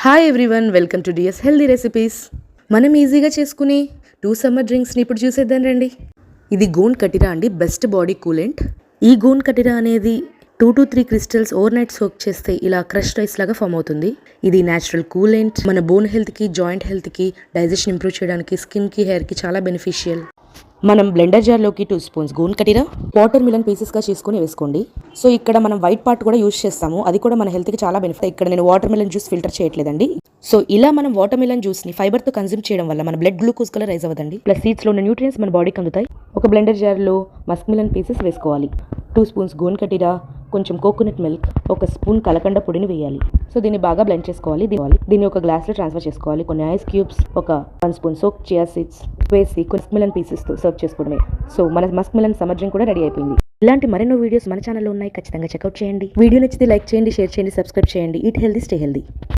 Hi everyone, welcome to DS healthy recipes. మనం ఈజీగా చేసుకునే 2 సమ్మర్ డ్రింక్స్ని ఇప్పుడు చూసేద్దాం రండి. ఇది గోండ్ కటిరా అండి, బెస్ట్ బాడీ కూలెంట్. ఈ గోండ్ కటిరా అనేది 2 to 3 crystals over night soak చేస్తే ఇలా క్రష్ రైస్ లాగా ఫామ్ అవుతుంది. ఇది న్యాచురల్ కూలెంట్, మన బోన్ హెల్త్కి, జాయింట్ హెల్త్కి, డైజెషన్ ఇంప్రూవ్ చేయడానికి, స్కిన్కి, హెయిర్కి చాలా బెనిఫిషియల్. మనం బ్లెండర్ జార్లోకి 2 స్పూన్స్ గోండ్ కటిరా వాటర్ మిలన్ పీసెస్గా చేసుకుని వేసుకోండి. సో ఇక్కడ మనం వైట్ పార్ట్ కూడా యూస్ చేస్తాము, అది కూడా మన హెల్త్కి చాలా బెనిఫిట్. ఇక్కడ నేను వాటర్ మిలన్ జ్యూస్ ఫిల్టర్ చేయట్లేదండి. సో ఇలా మనం వాటర్ మిలన్ జ్యూస్ని ఫైబర్తో కన్జ్యూమ్ చేయడం వల్ల మన బ్లడ్ గ్లూకోజ్ కూడా రైజ్ అవ్వదండి. ప్లస్ సీడ్స్లో ఉన్న న్యూట్రియన్స్ మన బాడీకి అందుతాయి. ఒక బ్లెండర్ జార్లో మస్క్ మిలన్ పీసెస్ వేసుకోవాలి. 2 స్పూన్స్ గోండ్ కటిరా, కొంచెం కోకోనట్ మిల్క్, 1 స్పూన్ కలకండ పొడిని వేయాలి. సో దీన్ని బాగా బ్లెండ్ చేసుకోవాలి. దీన్ని ఒక గ్లాస్లో ట్రాన్స్ఫర్ చేసుకోవాలి. కొన్ని ఐస్ క్యూబ్స్, ఒక 1 స్పూన్ సోక్ చియా సీడ్స్ వేసి మస్క్ మిలన్ పీసెస్తో సర్వ్ చేసుకోవడమే. సో మన మస్క్ మిలన్ సమ్మర్ డ్రింక్ కూడా రెడీ అయిపోయింది. ఇలాంటి మరెన్నో వీడియోస్ మన ఛానల్లో ఉన్నాయి, ఖచ్చితంగా చెక్అవుట్ చేయండి. వీడియో నచ్చితే లైక్ చేయండి, షేర్ చేయండి, సబ్స్క్రైబ్ చేయండి. Eat healthy, stay healthy.